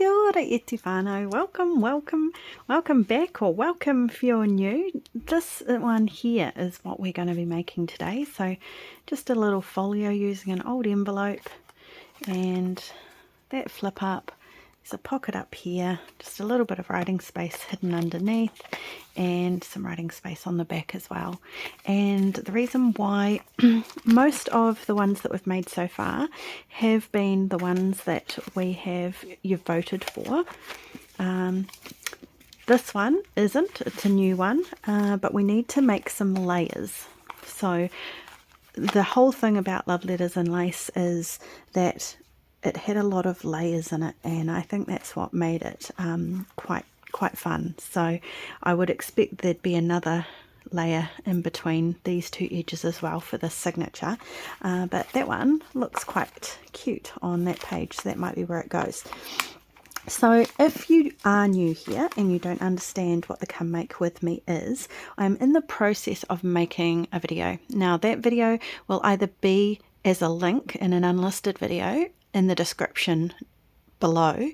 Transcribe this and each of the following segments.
Kia ora e te whānau. Welcome back, or welcome if you're new. This one here is what we're going to be making today. So just a little folio using an old envelope and that flip up. There's a pocket up here, just a little bit of writing space hidden underneath and some writing space on the back as well. And the reason why most of the ones that we've made so far have been the ones that you've voted for. This one isn't, it's a new one, but we need to make some layers. So the whole thing about Love Letters and Lace is that it had a lot of layers in it, and I think that's what made it quite fun. So I would expect there'd be another layer in between these two edges as well for this signature, but that one looks quite cute on that page, so that might be where it goes. So if you are new here and you don't understand what the Come Make With Me is, I'm in the process of making a video. Now that video will either be as a link in an unlisted video in the description below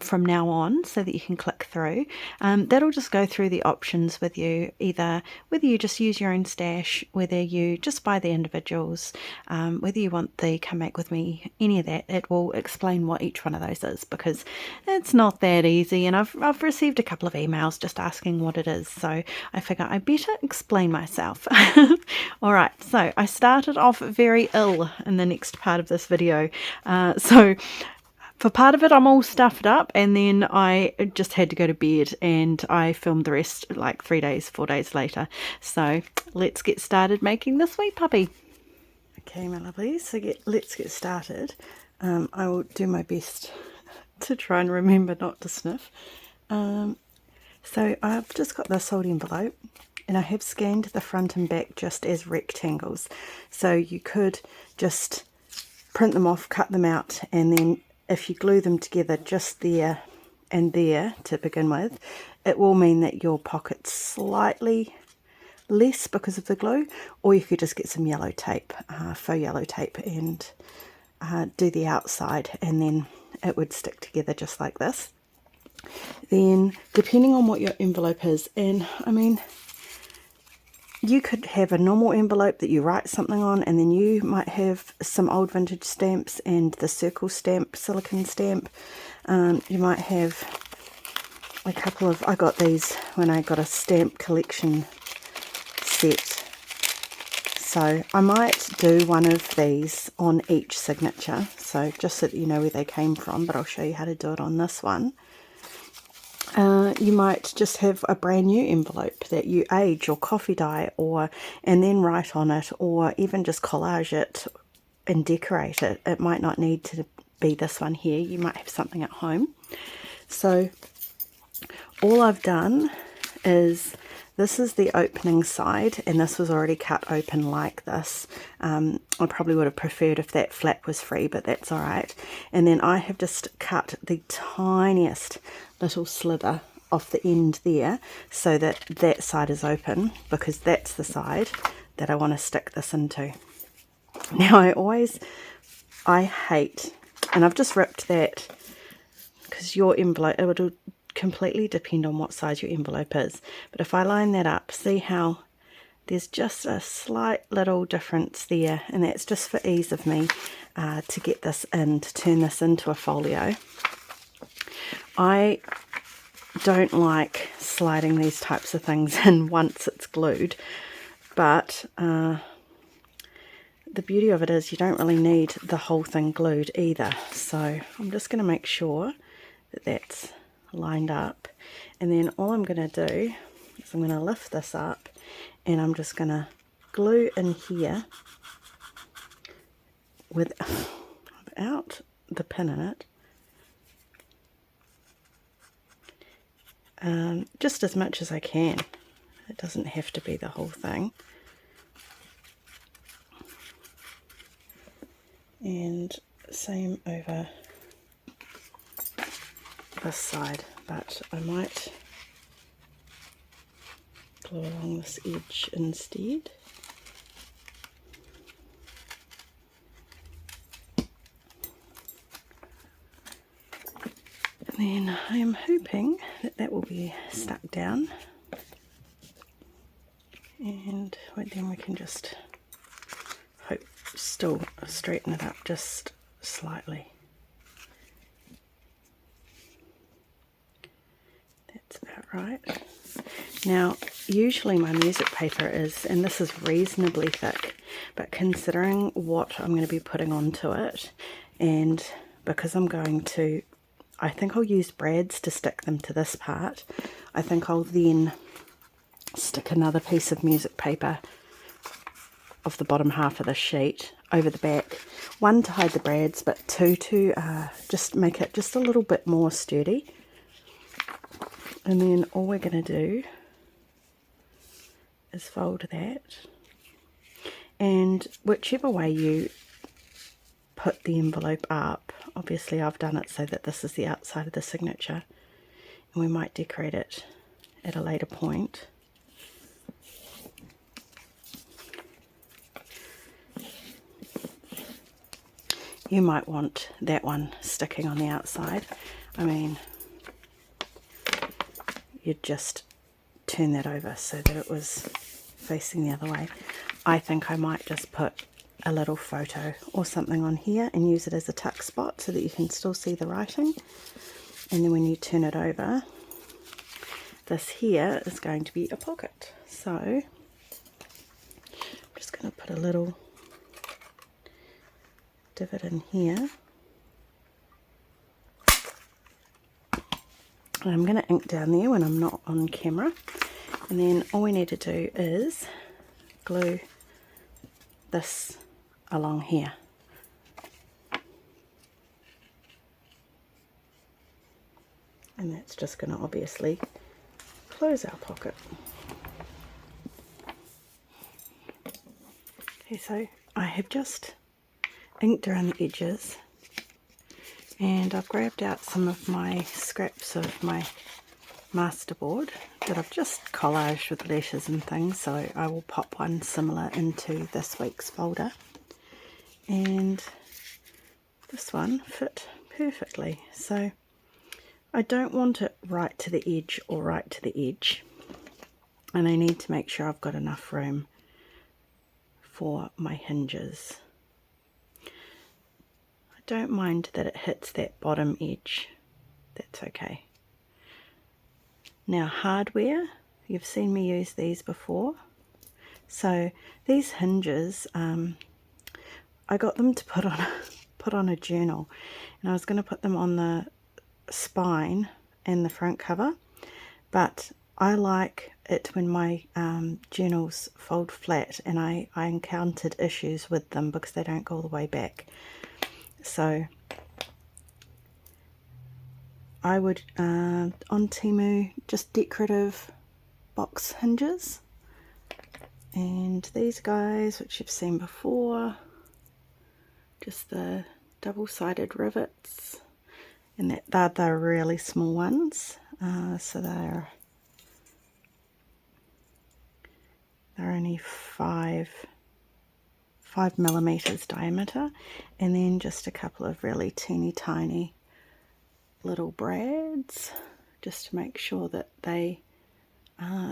from now on, so that you can click through. That'll just go through the options with you, either whether you just use your own stash, whether you just buy the individuals, whether you want the Come Make With Me, any of that. It will explain what each one of those is, because it's not that easy, and I've received a couple of emails just asking what it is, so I figure I better explain myself. Alright, so I started off very ill in the next part of this video, so for part of it I'm all stuffed up, and then I just had to go to bed and I filmed the rest like 4 days later. So let's get started making this wee puppy. Okay my lovelies, so let's get started. I will do my best to try and remember not to sniff. So I've just got this old envelope, and I have scanned the front and back just as rectangles. So you could just print them off, cut them out, and then if you glue them together just there and there to begin with, it will mean that your pocket's slightly less because of the glue. Or you could just get some yellow tape, faux yellow tape, and do the outside, and then it would stick together just like this. Then depending on what your envelope is, and I mean, you could have a normal envelope that you write something on, and then you might have some old vintage stamps and the circle stamp, silicone stamp. You might have a couple of, I got these when I got a stamp collection set. So I might do one of these on each signature, so just so that you know where they came from, but I'll show you how to do it on this one. You might just have a brand new envelope that you age or coffee dye, and then write on it, or even just collage it and decorate it. It might not need to be this one here. You might have something at home. So all I've done is, this is the opening side, and this was already cut open like this. I probably would have preferred if that flap was free, but that's alright. And then I have just cut the tiniest little slither off the end there, so that that side is open, because that's the side that I want to stick this into. Now I hate, and I've just ripped that, because your envelope, it will completely depend on what size your envelope is, but if I line that up, see how there's just a slight little difference there, and that's just for ease of me to get this in, to turn this into a folio. I don't like sliding these types of things in once it's glued, but the beauty of it is you don't really need the whole thing glued either. So I'm just going to make sure that that's lined up, and then all I'm going to do is I'm going to lift this up, and I'm just going to glue in here without the pin in it, just as much as I can. It doesn't have to be the whole thing. And same over this side, but I might glue along this edge instead. then I am hoping that that will be stuck down, and then we can just still straighten it up just slightly. That's about right. Now, usually my music paper is, and this is reasonably thick, but considering what I'm going to be putting onto it, and because I'm going to, I think I'll use brads to stick them to this part, I think I'll then stick another piece of music paper of the bottom half of the sheet over the back, one to hide the brads, but two to just make it just a little bit more sturdy. And then all we're going to do is fold that, and whichever way you put the envelope up, obviously I've done it so that this is the outside of the signature, and we might decorate it at a later point. You might want that one sticking on the outside. I mean, you'd just turn that over so that it was facing the other way. I think I might just put a little photo or something on here and use it as a tuck spot so that you can still see the writing. And then when you turn it over, this here is going to be a pocket. So I'm just going to put a little divot in here. And I'm going to ink down there when I'm not on camera. And then all we need to do is glue this along here. And that's just going to obviously close our pocket. Okay, so I have just inked around the edges, and I've grabbed out some of my scraps of my masterboard that I've just collaged with letters and things, so I will pop one similar into this week's folder, and this one fit perfectly. So I don't want it right to the edge or right to the edge, and I need to make sure I've got enough room for my hinges. I don't mind that it hits that bottom edge, that's okay. Now hardware, you've seen me use these before. So these hinges, I got them to put on a journal, and I was going to put them on the spine and the front cover, but I like it when my journals fold flat, and I encountered issues with them because they don't go all the way back. So I would, on Temu, just decorative box hinges, and these guys, which you've seen before, just the double-sided rivets, and they're really small ones, so they're only 5 millimeters diameter, and then just a couple of really teeny tiny little brads just to make sure that they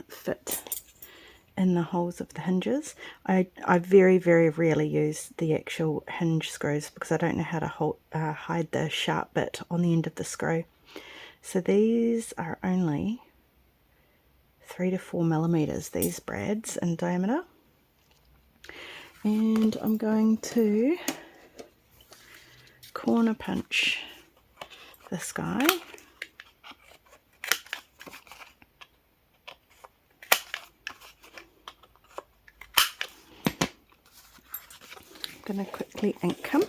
fit in the holes of the hinges. I very rarely use the actual hinge screws because I don't know how to hide the sharp bit on the end of the screw. So these are only 3 to 4 millimeters, these brads, in diameter. And I'm going to corner punch this guy. I'm going to quickly ink him.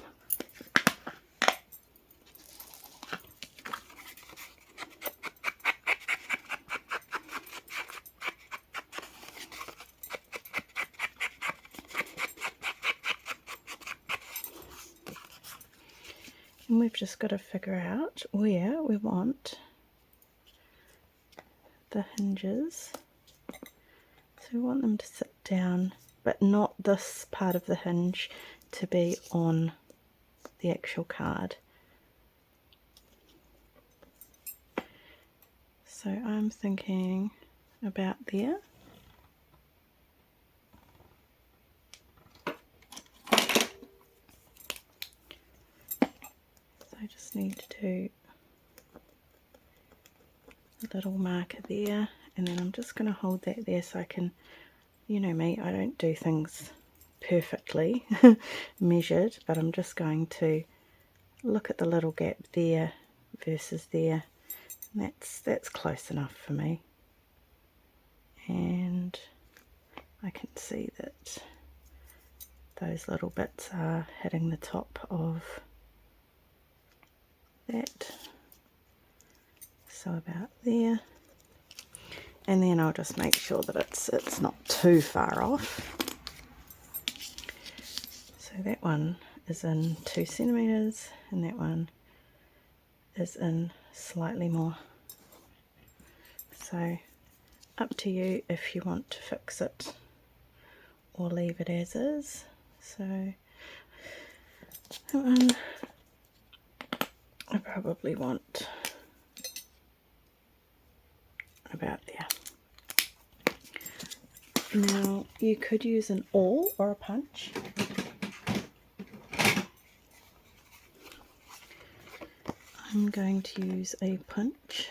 And we've just got to figure out where we want the hinges. So we want them to sit down, but not this part of the hinge to be on the actual card. So I'm thinking about there. So I just need to do a little marker there, and then I'm just going to hold that there so I can, you know me, I don't do things perfectly measured, but I'm just going to look at the little gap there versus there, and that's close enough for me. And I can see that those little bits are hitting the top of that, so about there. And then I'll just make sure that it's not too far off. So that one is in 2 centimeters, and that one is in slightly more. So up to you if you want to fix it or leave it as is. So that one I probably want about there. Now you could use an awl or a punch. I'm going to use a punch.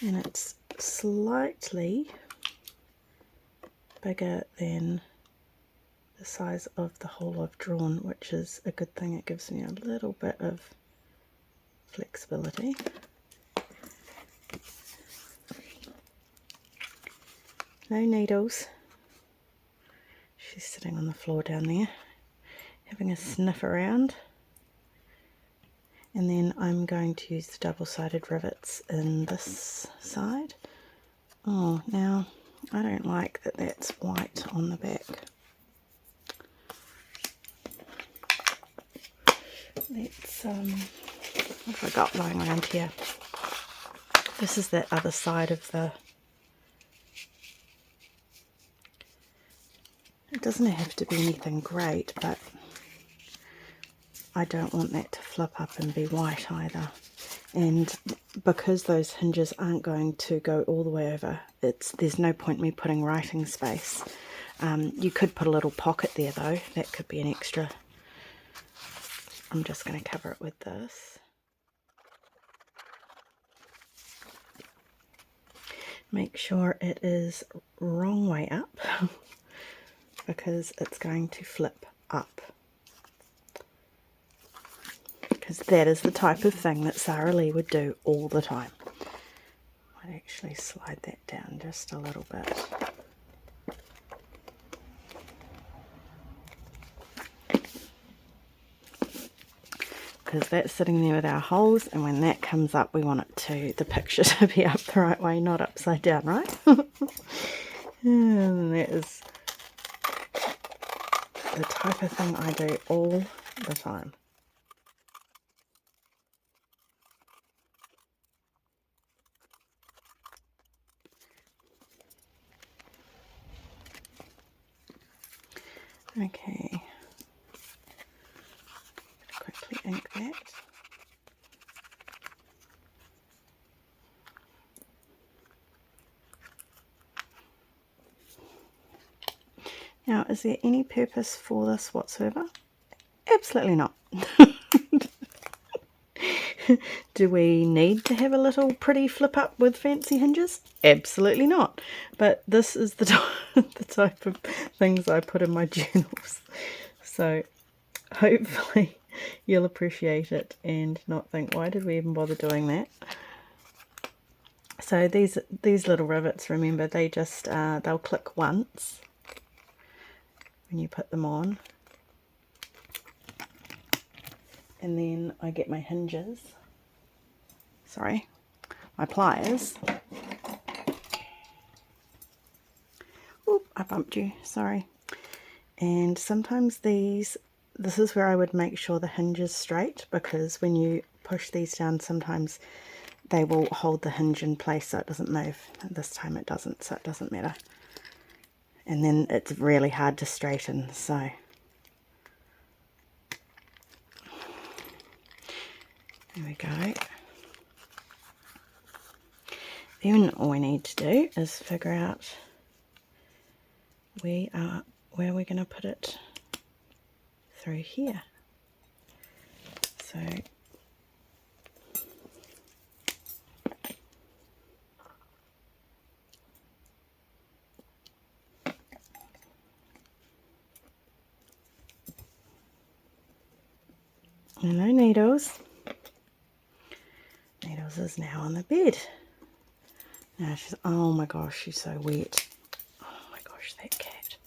And it's slightly bigger than the size of the hole I've drawn, which is a good thing. It gives me a little bit of flexibility. No needles. She's sitting on the floor down there, having a sniff around. And then I'm going to use the double-sided rivets in this side. Oh, now I don't like that that's white on the back. Let's, what have I got lying around here? This is the other side of the... It doesn't have to be anything great, but I don't want that to flip up and be white either. And because those hinges aren't going to go all the way over, there's no point me putting writing space. You could put a little pocket there though, that could be an extra. I'm just going to cover it with this. Make sure it is wrong way up because it's going to flip up. Because that is the type of thing that Sara-Lee would do all the time. I'd actually slide that down just a little bit. Because that's sitting there with our holes, and when that comes up we want the picture to be up the right way, not upside down, right? And that is the type of thing I do all the time. Okay, quickly ink that. Now, is there any purpose for this whatsoever? Absolutely not. Do we need to have a little pretty flip up with fancy hinges? Absolutely not. But this is the type of things I put in my journals. So hopefully you'll appreciate it and not think, why did we even bother doing that? So these little rivets, remember, they just they'll click once when you put them on. And then I get my hinges, my pliers. Oop, I bumped you, sorry. And sometimes this is where I would make sure the hinge is straight, because when you push these down, sometimes they will hold the hinge in place so it doesn't move. This time it doesn't, so it doesn't matter. And then it's really hard to straighten, so There we go. Then all we need to do is figure out where we're going to put it through here. So no needles. Needles is now on the bed. Now she's, oh my gosh, she's so wet. Oh my gosh, that cat.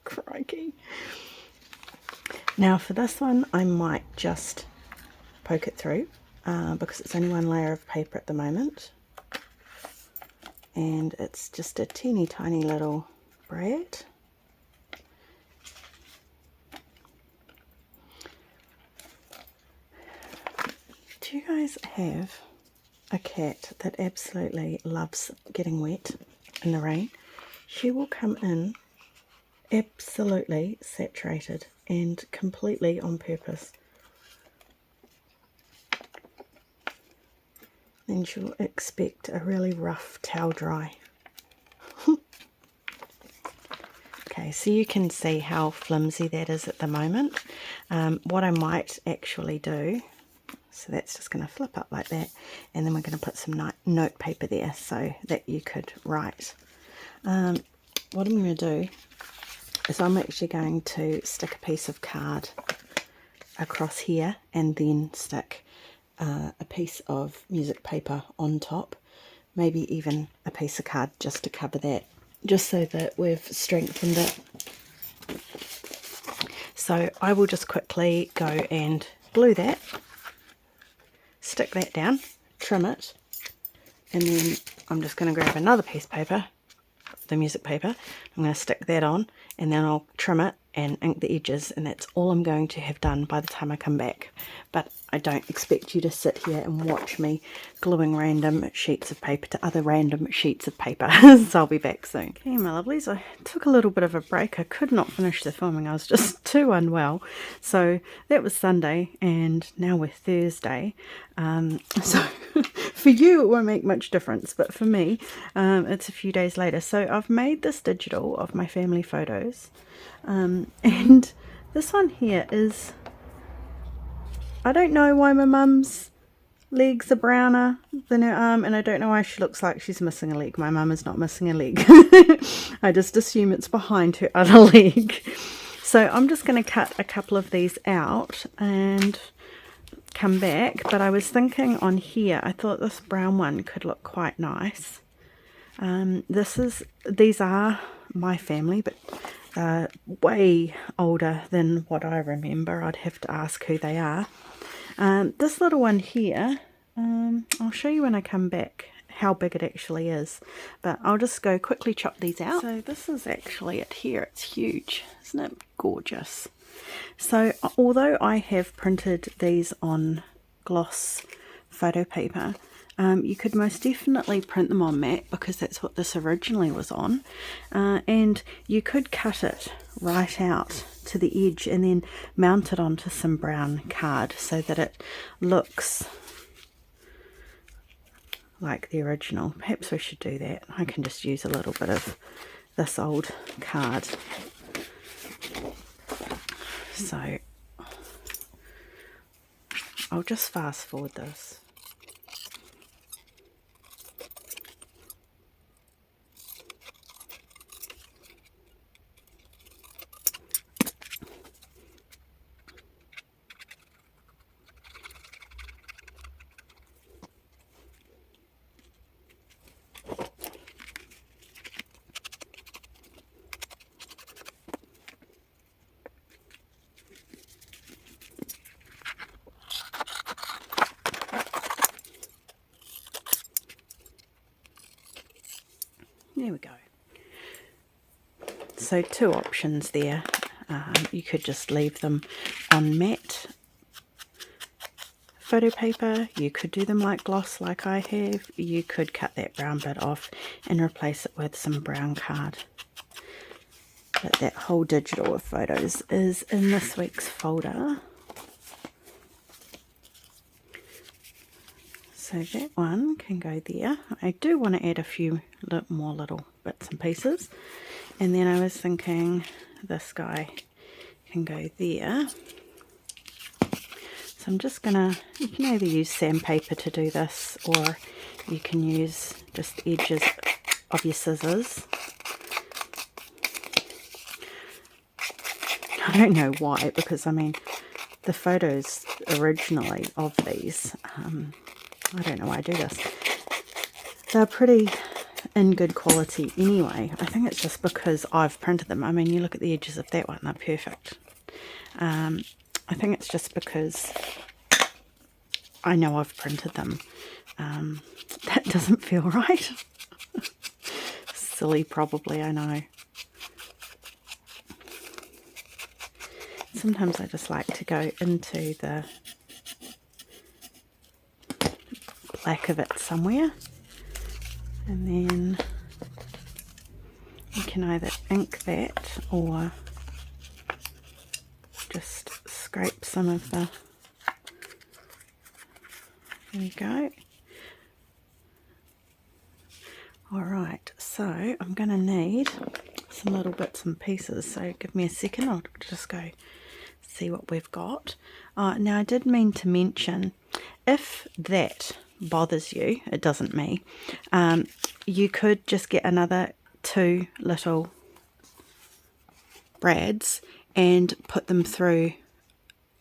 Crikey. Now for this one, I might just poke it through because it's only one layer of paper at the moment. And it's just a teeny tiny little brad. Do you guys have a cat that absolutely loves getting wet in the rain? She will come in absolutely saturated and completely on purpose. Then she'll expect a really rough towel dry. Okay, so you can see how flimsy that is at the moment. What I might actually do, so that's just going to flip up like that, and then we're going to put some note paper there so that you could write. What I'm going to do is I'm actually going to stick a piece of card across here and then stick a piece of music paper on top, maybe even a piece of card just to cover that, just so that we've strengthened it. So I will just quickly go and glue that, stick that down, trim it, and then I'm just going to grab another piece of paper, the music paper. I'm going to stick that on, and then I'll trim it and ink the edges, and that's all I'm going to have done by the time I come back. But I don't expect you to sit here and watch me gluing random sheets of paper to other random sheets of paper. So I'll be back soon. Okay, my lovelies, I took a little bit of a break. I could not finish the filming. I was just too unwell. So that was Sunday, and now we're Thursday. So for you it won't make much difference, but for me it's a few days later. So I've made this digital of my family photos, and this one here is, I don't know why my mum's legs are browner than her arm, and I don't know why she looks like she's missing a leg. My mum is not missing a leg. I just assume it's behind her other leg. So I'm just going to cut a couple of these out and come back. But I was thinking on here, I thought this brown one could look quite nice. These are my family, but way older than what I remember. I'd have to ask who they are. This little one here, I'll show you when I come back how big it actually is, but I'll just go quickly chop these out. So this is actually it here. It's huge. Isn't it gorgeous? So although I have printed these on gloss photo paper, you could most definitely print them on matte, because that's what this originally was on, and you could cut it right out to the edge and then mount it onto some brown card so that it looks like the original. Perhaps we should do that. I can just use a little bit of this old card. So I'll just fast forward this. There we go. So two options there. You could just leave them on matte photo paper. You could do them like gloss like I have. You could cut that brown bit off and replace it with some brown card. But that whole digital of photos is in this week's folder. So that one can go there. I do want to add a few more little bits and pieces. And then I was thinking this guy can go there. So I'm just gonna, you can either use sandpaper to do this, or you can use just the edges of your scissors. I don't know why, because I mean the photos originally of these, I don't know why I do this. They're pretty in good quality anyway. I think it's just because I've printed them. I mean, you look at the edges of that one, they're perfect. I think it's just because I know I've printed them. That doesn't feel right. Silly, probably, I know. Sometimes I just like to go into the black of it somewhere, and then you can either ink that or just scrape some of the, there you go. Alright, so I'm going to need some little bits and pieces, so give me a second, I'll just go see what we've got. Now I did mean to mention, if that bothers you, it doesn't me, you could just get another 2 little brads and put them through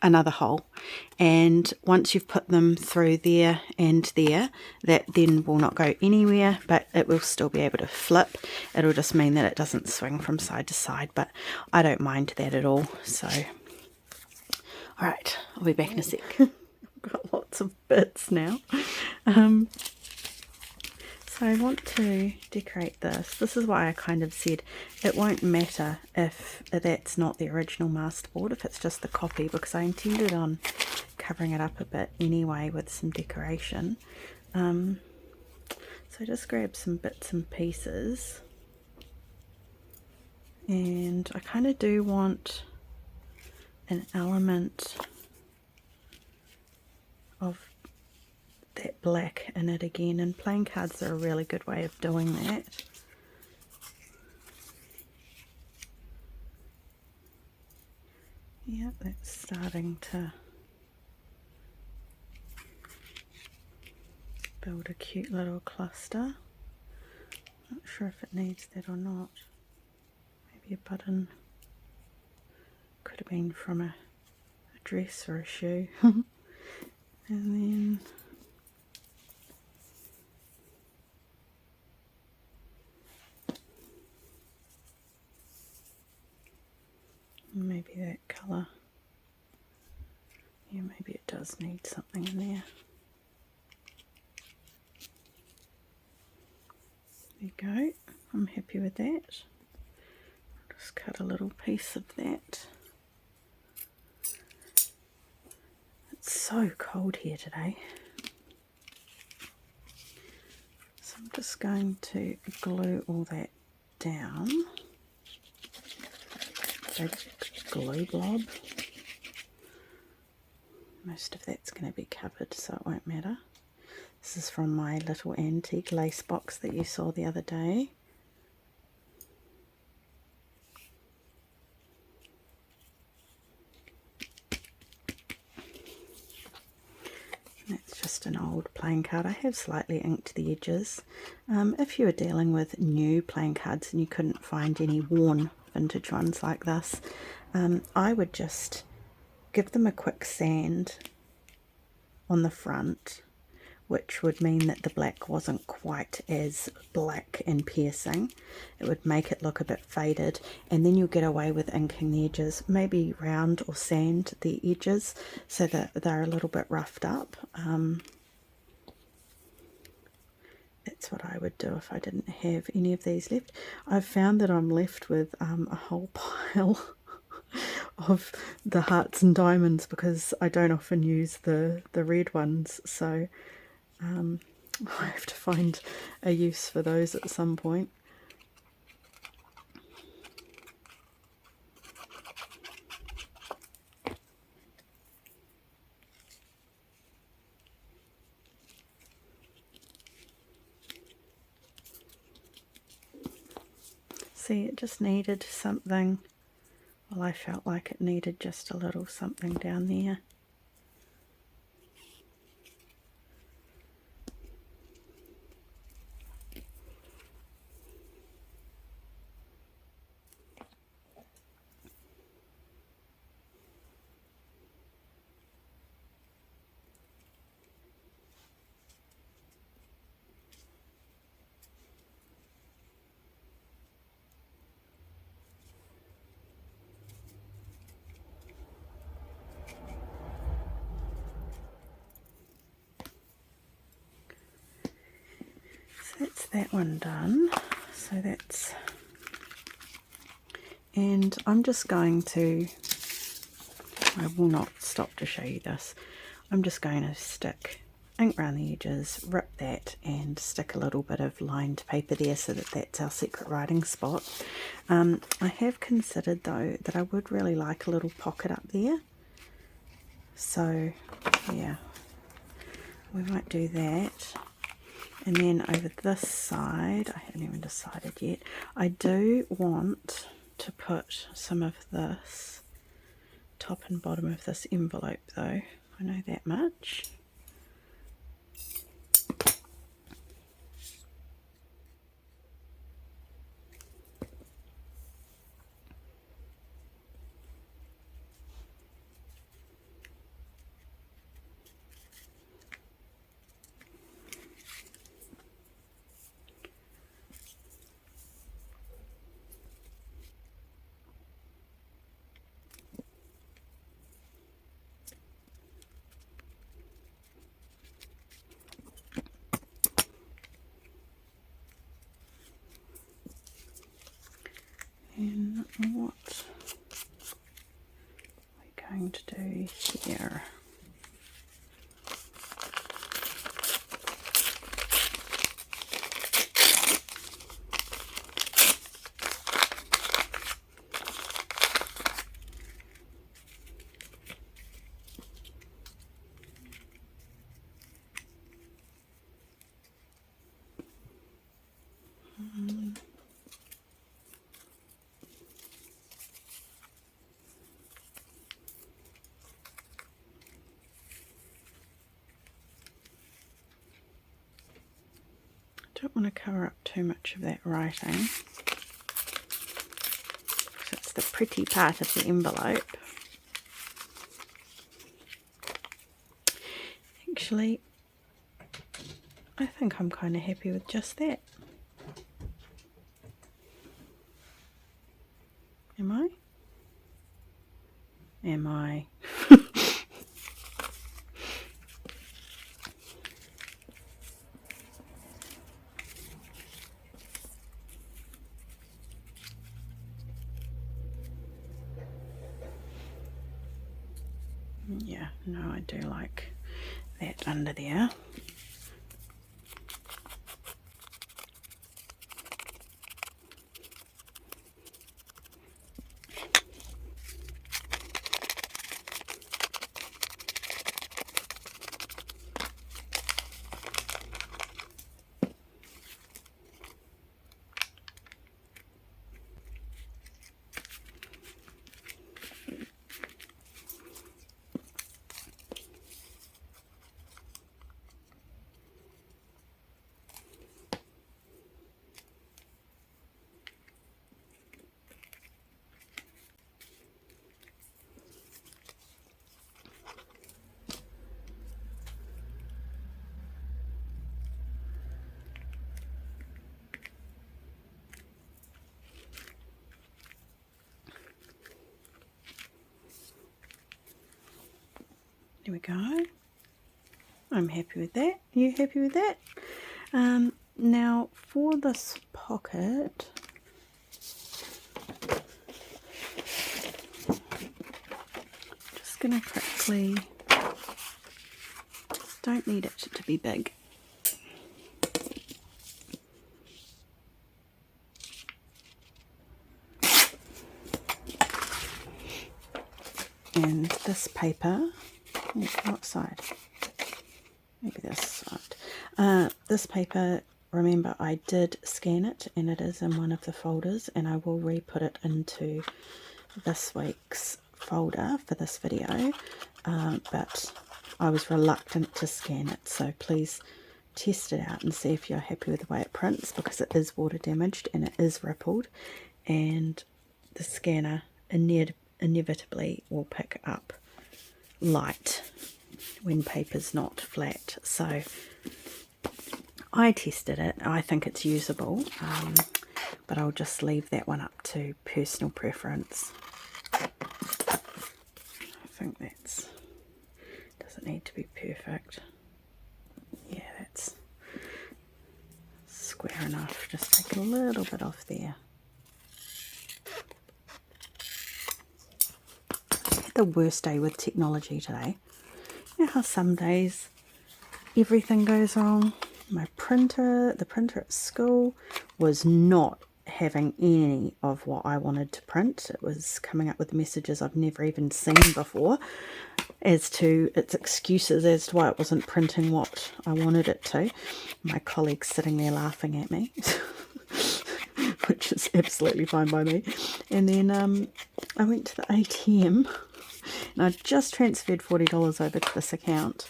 another hole, and once you've put them through there and there, that then will not go anywhere, but it will still be able to flip. It'll just mean that it doesn't swing from side to side, but I don't mind that at all. So alright, I'll be back in a sec. I've got lots of bits now. So I want to decorate this. This is why I kind of said it won't matter if that's not the original masterboard, if it's just the copy, because I intended on covering it up a bit anyway with some decoration. So just grab some bits and pieces, and I kind of do want an element of that black in it again, and playing cards are a really good way of doing that. Yeah, that's starting to build a cute little cluster. Not sure if it needs that or not. Maybe a button. Could have been from a dress or a shoe. And then maybe that colour. Yeah, maybe it does need something in there. There you go. I'm happy with that. I'll just cut a little piece of that. It's so cold here today. So I'm just going to glue all that down. Big glue blob. Most of that's going to be covered, so it won't matter. This is from my little antique lace box that you saw the other day. That's just an old playing card. I have slightly inked the edges. If you were dealing with new playing cards and you couldn't find any worn vintage ones like this, I would just give them a quick sand on the front, which would mean that the black wasn't quite as black and piercing. It would make it look a bit faded, and then you'll get away with inking the edges. Maybe round or sand the edges so that they're a little bit roughed up. That's what I would do if I didn't have any of these left. I've found that I'm left with a whole pile of the hearts and diamonds because I don't often use the red ones, so I have to find a use for those at some point. See, it just needed something. Well, I felt like it needed just a little something down there. That's that one done. So that's, and I'm just going to, I will not stop to show you this. I'm just going to stick ink around the edges, rip that, and stick a little bit of lined paper there so that that's our secret writing spot. I have considered though that I would really like a little pocket up there. So yeah, we might do that. And then over this side, I haven't even decided yet, I do want to put some of this, top and bottom of this envelope though, I know that much. And what we're going to do here, don't want to cover up too much of that writing, because it's the pretty part of the envelope. Actually, I think I'm kind of happy with just that. Am I? Am I? Yeah, no, I do like that under there. There we go. I'm happy with that. You happy with that? Now for this pocket, just going to quickly, don't need it to be big. And this paper, what side? Maybe this side. This paper remember I did scan it and it is in one of the folders, and I will re-put it into this week's folder for this video, but I was reluctant to scan it, so please test it out and see if you're happy with the way it prints, because it is water damaged and it is rippled, and the scanner inevitably will pick up light when paper's not flat. So I tested it. I think it's usable, but I'll just leave that one up to personal preference. I think that's, doesn't need to be perfect. Yeah, that's square enough. Just take a little bit off there. The worst day with technology today. You know how some days everything goes wrong? My printer, the printer at school, was not having any of what I wanted to print. It was coming up with messages I've never even seen before as to its excuses as to why it wasn't printing what I wanted it to. My colleague's sitting there laughing at me, which is absolutely fine by me. And then I went to the ATM and I just transferred $40 over to this account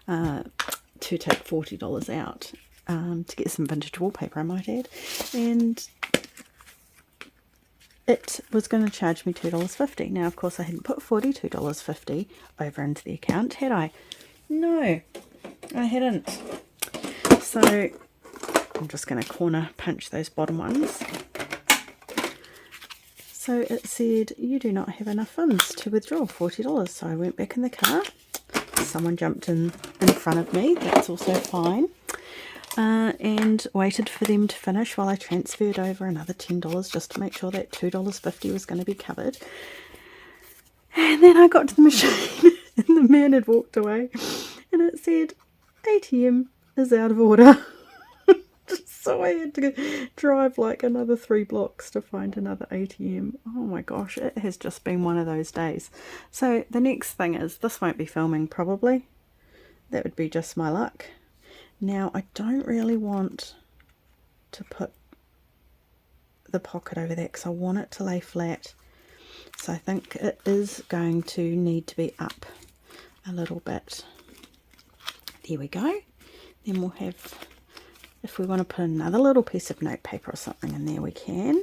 to take $40 out to get some vintage wallpaper, I might add, and it was going to charge me $2.50. Now, of course, I hadn't put $42.50 over into the account, had I? No, I hadn't. So I'm just going to corner punch those bottom ones. So it said, you do not have enough funds to withdraw $40. So I went back in the car. Someone jumped in front of me. That's also fine. And waited for them to finish while I transferred over another $10 just to make sure that $2.50 was going to be covered. And then I got to the machine and the man had walked away and it said, ATM is out of order. So I had to drive like another 3 blocks to find another ATM. Oh my gosh, it has just been one of those days. So the next thing is, this won't be filming probably. That would be just my luck. Now I don't really want to put the pocket over that because I want it to lay flat. So I think it is going to need to be up a little bit. There we go. Then we'll have, if we want to put another little piece of notepaper or something in there, we can.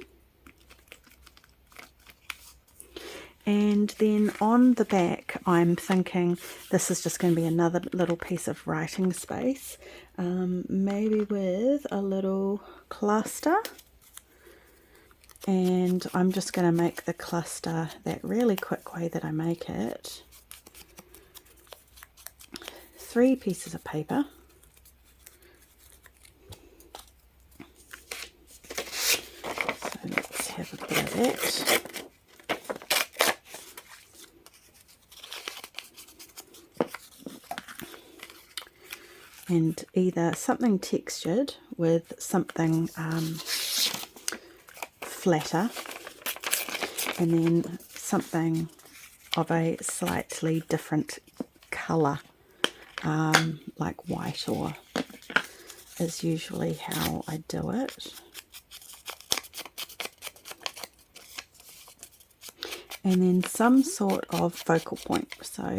And then on the back, I'm thinking this is just going to be another little piece of writing space, maybe with a little cluster. And I'm just going to make the cluster that really quick way that I make it. 3 pieces of paper. So let's have a bit of that. And either something textured with something flatter, and then something of a slightly different colour, like white, or is usually how I do it. And then some sort of focal point. So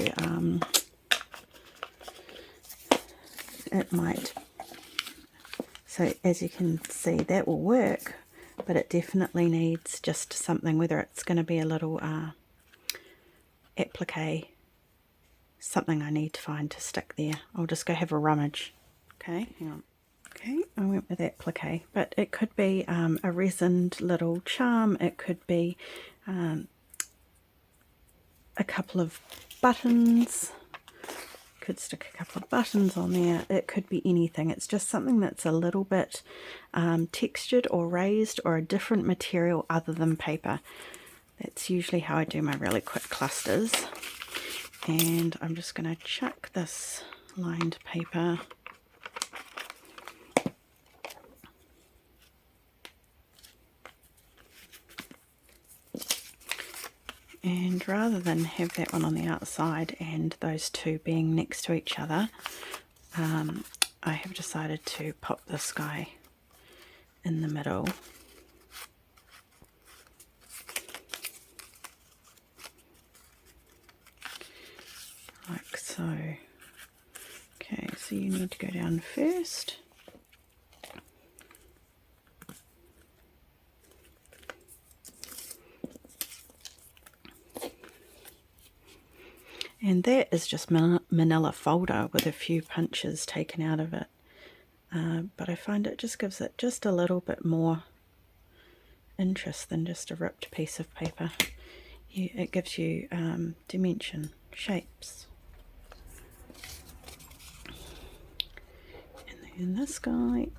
it might, so as you can see, that will work, but it definitely needs just something, whether it's going to be a little applique, something I need to find to stick there. I'll just go have a rummage. Okay, hang on. Okay, I went with applique, but it could be a resined little charm, it could be a couple of buttons. Could stick a couple of buttons on there. It could be anything. It's just something that's a little bit textured or raised or a different material other than paper. That's usually how I do my really quick clusters. And I'm just going to chuck this lined paper and rather than have that one on the outside and those two being next to each other, I have decided to pop this guy in the middle. Like so. Okay, so you need to go down first. And that is just manila folder with a few punches taken out of it. But I find it just gives it just a little bit more interest than just a ripped piece of paper. It gives you dimension, shapes. And then this guy.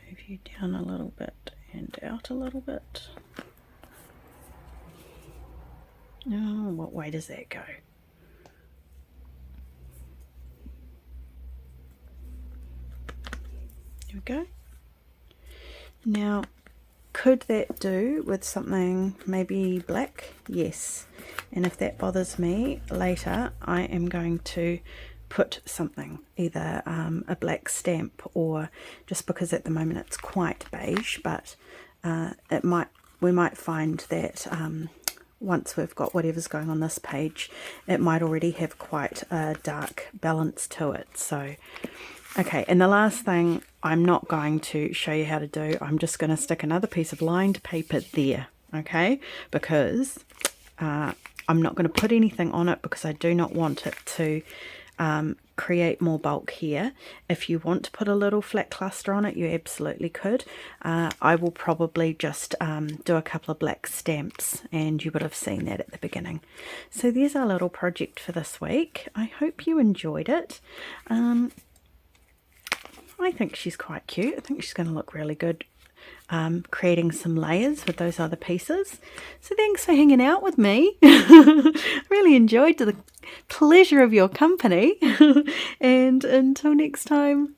Move you down a little bit and out a little bit. Oh, what way does that go? There we go. Now, could that do with something maybe black? Yes. And if that bothers me later, I am going to put something, either a black stamp, or just because at the moment it's quite beige, but we might find that once we've got whatever's going on this page, it might already have quite a dark balance to it. So okay, and the last thing I'm not going to show you how to do, I'm just going to stick another piece of lined paper there, okay, because I'm not going to put anything on it because I do not want it to create more bulk here. If you want to put a little flat cluster on it, you absolutely could. I will probably just do a couple of black stamps, and you would have seen that at the beginning. So there's our little project for this week. I hope you enjoyed it. I think she's quite cute. I think she's going to look really good creating some layers with those other pieces. So thanks for hanging out with me. Really enjoyed the pleasure of your company. And until next time,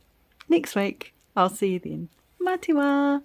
next week, I'll see you then. Matiwa!